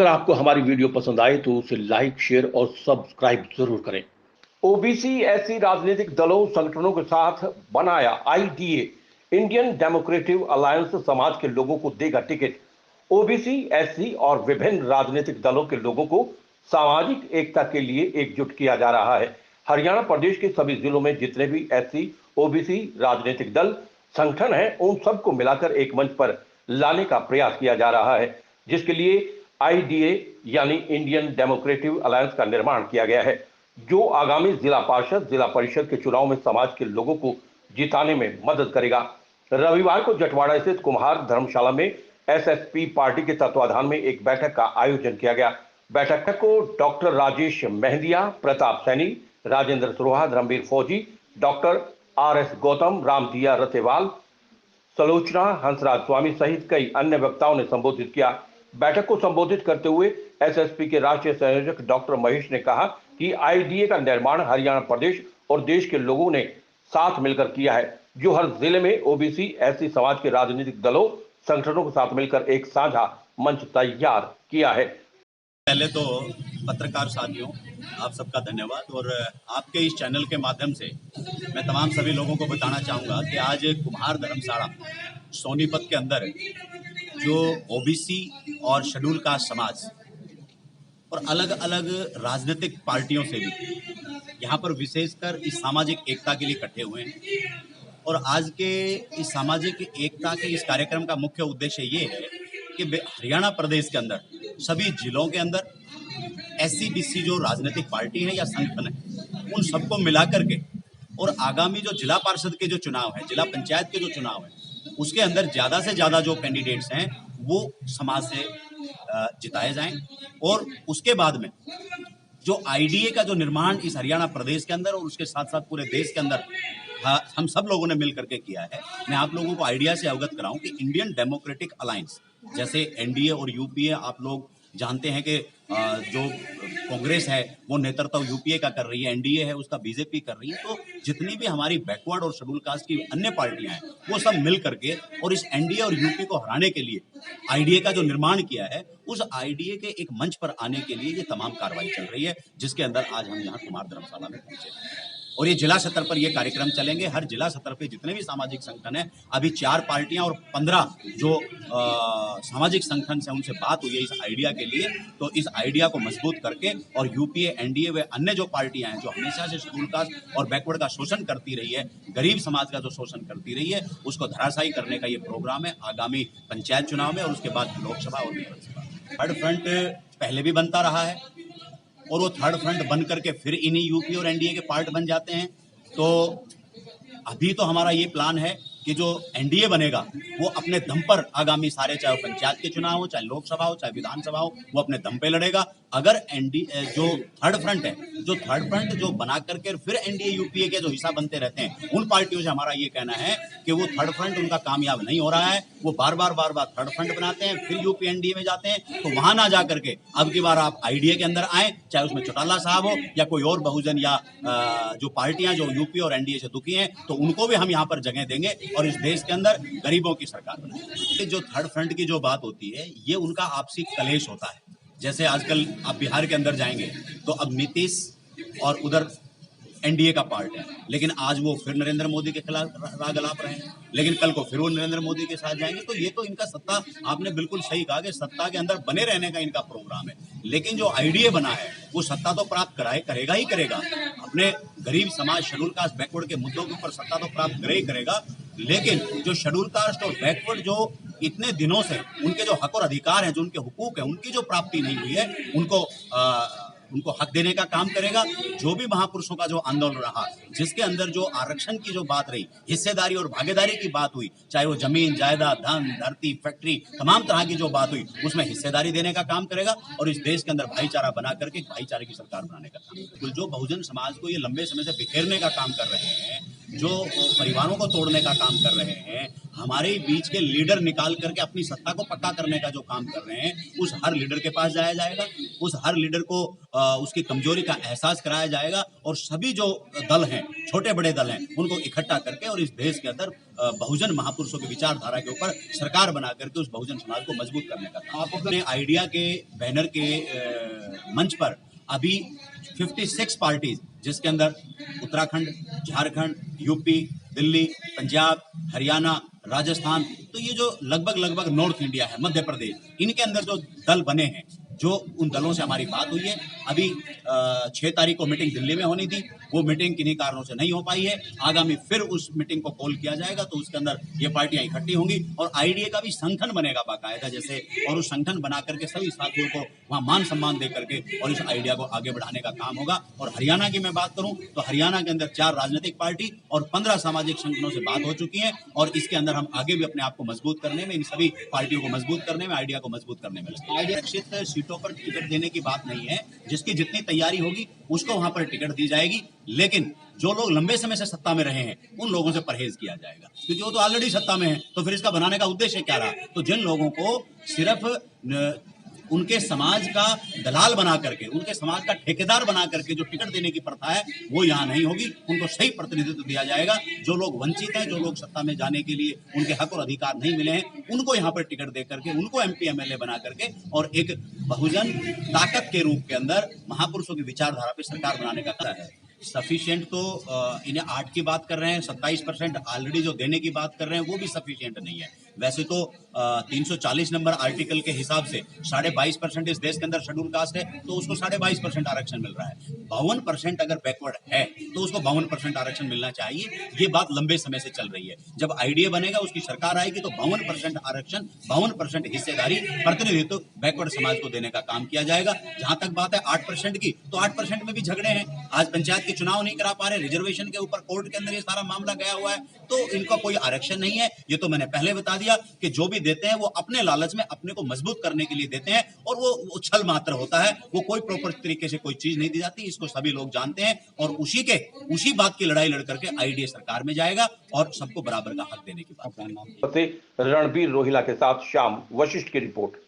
अगर आपको हमारी वीडियो पसंद आए तो उसे लाइक, शेयर और सब्सक्राइब जरूर करें। ओबीसी एससी राजनीतिक दलों संगठनों के साथ बनाया आईडीए इंडियन डेमोक्रेटिक अलायंस समाज के लोगों को देगा टिकट। ओबीसी एससी और विभिन्न राजनीतिक दलों के लोगों को सामाजिक एकता के लिए एकजुट किया जा रहा है। हरियाणा प्रदेश के सभी जिलों में जितने भी एससी ओबीसी राजनीतिक दल संगठन हैं, उन सबको मिलाकर एक मंच पर लाने का प्रयास किया जा रहा है, जिसके लिए आईडीए यानी इंडियन डेमोक्रेटिक अलायंस का निर्माण किया गया है, जो आगामी जिला पार्षद जिला परिषद के चुनाव में समाज के लोगों को जिताने में मदद करेगा। रविवार को जटवाड़ा स्थित कुम्हार धर्मशाला में एसएसपी पार्टी के तत्वाधान में एक बैठक का आयोजन किया गया। बैठक को डॉक्टर राजेश मेहंदिया, प्रताप सैनी, राजेंद्र सुरहा, धर्मवीर फौजी, डॉक्टर आरएस गौतम, रामदिया रतेवाल, सलोचना हंसराज स्वामी सहित कई अन्य वक्ताओं ने संबोधित किया। बैठक को संबोधित करते हुए एसएसपी के राष्ट्रीय संयोजक डॉक्टर महेश ने कहा कि आईडीए का निर्माण हरियाणा प्रदेश और देश के लोगों ने साथ मिलकर किया है, जो हर जिले में ओबीसी एससी समाज के राजनीतिक दलों संगठनों के साथ मिलकर एक साझा मंच तैयार किया है। पहले तो पत्रकार साथियों, आप सबका धन्यवाद। और आपके इस चैनल के माध्यम से मैं तमाम सभी लोगों को बताना चाहूँगा कि आज कुम्हार धर्मशाला सोनीपत के अंदर जो ओबीसी और शेड्यूल कास्ट समाज और अलग अलग राजनीतिक पार्टियों से भी यहाँ पर विशेषकर इस सामाजिक एकता के लिए इकट्ठे हुए हैं। और आज के इस सामाजिक एकता के इस कार्यक्रम का मुख्य उद्देश्य ये है कि हरियाणा प्रदेश के अंदर सभी जिलों के अंदर एससी बीसी जो राजनीतिक पार्टी है या संगठन है, उन सबको मिला करके और आगामी जो जिला पार्षद के जो चुनाव है, जिला पंचायत के जो चुनाव है, उसके अंदर ज़्यादा से ज़्यादा जो कैंडिडेट्स हैं वो समाज से जिताए जाएं। और उसके बाद में जो आईडीए का जो निर्माण इस हरियाणा प्रदेश के अंदर और उसके साथ साथ पूरे देश के अंदर हम सब लोगों ने मिल करके किया है। मैं आप लोगों को आइडिया से अवगत कराऊं कि इंडियन डेमोक्रेटिक अलायंस, जैसे एनडीए और यूपीए, आप लोग जानते हैं कि जो कांग्रेस है वो नेतृत्व यूपीए का कर रही है, एनडीए है उसका बीजेपी कर रही है। तो जितनी भी हमारी बैकवर्ड और शेड्यूल कास्ट की अन्य पार्टियां हैं वो सब मिल करके और इस एनडीए और यूपी को हराने के लिए आईडीए का जो निर्माण किया है, उस आईडीए के एक मंच पर आने के लिए ये तमाम कार्रवाई चल रही है, जिसके अंदर आज हम यहाँ कुमार धर्मशाला में पहुंचे। और ये जिला स्तर पर ये कार्यक्रम चलेंगे। हर जिला स्तर पे जितने भी सामाजिक संगठन है, अभी 4 पार्टियां और 15 जो सामाजिक संगठन से उनसे बात हुई है इस आइडिया के लिए। तो इस आइडिया को मजबूत करके और यूपीए, एनडीए व अन्य जो पार्टियां हैं जो हमेशा से शेड्यूल कास्ट और बैकवर्ड का शोषण करती रही है, गरीब समाज का जो शोषण करती रही है, उसको धराशायी करने का ये प्रोग्राम है आगामी पंचायत चुनाव में और उसके बाद लोकसभा और विधानसभा। थर्ड फ्रंट पहले भी बनता रहा है और वो थर्ड फ्रंट बन करके फिर इन्हीं यूपी और एनडीए के पार्ट बन जाते हैं। तो अभी तो हमारा ये प्लान है कि जो एनडीए बनेगा वो अपने दम पर आगामी सारे, चाहे पंचायत के चुनाव हो, चाहे लोकसभा हो, चाहे विधानसभा हो, वो अपने दम पे लड़ेगा। अगर एनडीए जो थर्ड फ्रंट है, जो थर्ड फ्रंट जो बना करके फिर एनडीए यूपीए के जो हिस्सा बनते रहते हैं, उन पार्टियों से हमारा ये कहना है कि वो थर्ड फ्रंट उनका कामयाब नहीं हो रहा है। वो बार बार थर्ड फ्रंट बनाते हैं, फिर यूपी एनडीए में जाते हैं। तो वहां ना जा करके अब की बार आप आईडीए के अंदर आए, चाहे उसमें चौटाला साहब हो या कोई और बहुजन या जो पार्टियां जो यूपी और एनडीए से दुखी हैं, तो उनको भी हम यहाँ पर जगह देंगे और इस देश के अंदर गरीबों की सरकार बनाएंगे। जो थर्ड फ्रंट की जो बात होती है, ये उनका आपसी कलेश होता है। जैसे आजकल आप बिहार के अंदर जाएंगे तो अब नीतीश और उधर एनडीए का पार्ट है, लेकिन आज वो फिर नरेंद्र मोदी के खिलाफ राग अलाप रहे हैं, लेकिन कल को फिर वो नरेंद्र मोदी के साथ जाएंगे। तो ये तो इनका सत्ता, आपने बिल्कुल सही कहा कि सत्ता के अंदर बने रहने का इनका प्रोग्राम है। लेकिन जो आईडीए बना है वो सत्ता तो प्राप्त करेगा ही करेगा, अपने गरीब समाज, शेड्यूल कास्ट, बैकवर्ड के मुद्दों के ऊपर सत्ता तो प्राप्त करेगा। लेकिन जो शेड्यूल कास्ट और बैकवर्ड जो इतने दिनों से उनके जो हक और अधिकार हैं, जो उनके हुकूक हैं, उनकी जो प्राप्ति नहीं हुई है, उनको हक देने का काम करेगा। जो भी महापुरुषों का जो आंदोलन रहा, जिसके अंदर जो आरक्षण की जो बात रही, हिस्सेदारी और भागीदारी की बात हुई, चाहे वो जमीन जायदाद, धन, धरती, फैक्ट्री, तमाम तरह की जो बात हुई, उसमें हिस्सेदारी देने का काम करेगा और इस देश के अंदर भाईचारा बना करके भाईचारे की सरकार बनाने का काम करेगा। जो बहुजन समाज को ये लंबे समय से बिखेरने का काम कर रहे हैं, जो परिवारों को तोड़ने का काम कर रहे हैं, हमारे बीच के लीडर निकाल करके अपनी सत्ता को पक्का करने का जो काम कर रहे हैं, उस हर लीडर के पास जाया जाएगा, उस हर लीडर को उसकी कमजोरी का एहसास कराया जाएगा और सभी जो दल हैं, छोटे बड़े दल हैं, उनको इकट्ठा करके और इस देश के अंदर बहुजन महापुरुषों की विचारधारा के ऊपर सरकार बना करके उस बहुजन समाज को मजबूत करने का काम। आप अपने आइडिया के बैनर के मंच पर अभी 56 पार्टीज, जिसके अंदर उत्तराखंड, झारखंड, यूपी, दिल्ली, पंजाब, हरियाणा, राजस्थान, तो ये जो लगभग नॉर्थ इंडिया है, मध्य प्रदेश, इनके अंदर जो दल बने हैं, जो उन दलों से हमारी बात हुई है। अभी 6 तारीख को मीटिंग दिल्ली में होनी थी, वो मीटिंग किन्हीं कारणों से नहीं हो पाई है। आगामी फिर उस मीटिंग को कॉल किया जाएगा, तो उसके अंदर ये पार्टियां इकट्ठी होंगी और आईडीए का भी संगठन बनेगा बाकायदा जैसे, और उस संगठन बना करके सभी साथियों को वहां मान सम्मान दे करके और इस आइडिया को आगे बढ़ाने का काम होगा। और हरियाणा की मैं बात करूं तो हरियाणा के अंदर 4 राजनीतिक पार्टी और 15 सामाजिक संगठनों से बात हो चुकी है और इसके अंदर हम आगे भी अपने आप को मजबूत करने में, इन सभी पार्टियों को मजबूत करने में, आइडिया को मजबूत करने में लगे। आइडिया निश्चित सीटों पर टिकट देने की बात नहीं है, जिसकी जितनी तैयारी होगी उसको वहां पर टिकट दी जाएगी, लेकिन जो लोग लंबे समय से सत्ता में रहे हैं उन लोगों से परहेज किया जाएगा, क्योंकि वो तो ऑलरेडी सत्ता में है, तो फिर इसका बनाने का उद्देश्य क्या रहा। तो जिन लोगों को सिर्फ उनके समाज का दलाल बना करके, उनके समाज का ठेकेदार बना करके जो टिकट देने की प्रथा है वो यहाँ नहीं होगी, उनको सही प्रतिनिधित्व दिया जाएगा। जो लोग वंचित हैं, जो लोग सत्ता में जाने के लिए उनके हक और अधिकार नहीं मिले हैं, उनको यहाँ पर टिकट दे करके, उनको एमपी एमएलए बना करके और एक बहुजन ताकत के रूप के अंदर महापुरुषों की विचारधारा पे सरकार बनाने का कार्य है। सफिशिएंट तो इन्हें 8 की बात कर रहे हैं, 27% ऑलरेडी जो देने की बात कर रहे हैं वो भी सफिशिएंट नहीं है। वैसे तो 340 नंबर आर्टिकल के हिसाब से 22.5% इस देश के अंदर शेड्यूल कास्ट है, तो उसको 22.5% आरक्षण मिल रहा है। 52% अगर बैकवर्ड है तो उसको 52% आरक्षण मिलना चाहिए। ये बात लंबे समय से चल रही है। जब आईडीए बनेगा, उसकी सरकार आएगी, तो 52% आरक्षण, 52% हिस्सेदारी, प्रतिनिधित्व बैकवर्ड समाज को देने का काम किया जाएगा। जहां तक बात है 8% की, तो 8% में भी झगड़े हैं। आज पंचायत के चुनाव नहीं करा पा रहे, रिजर्वेशन के ऊपर कोर्ट के अंदर ये सारा मामला गया हुआ है, तो इनका कोई आरक्षण नहीं है। ये तो मैंने पहले बता दिया कि जो भी देते हैं वो अपने लालच में अपने को मजबूत करने के लिए देते हैं और वो छल मात्र होता है, वो कोई प्रॉपर तरीके से कोई चीज नहीं दी जाती। इसको सभी लोग जानते हैं और उसी बात की लड़ाई लड़ करके आईडीए सरकार में जाएगा और सबको बराबर का हक देने की बात। रणबीर रोहिला के साथ श्याम वशिष्ठ की रिपोर्ट।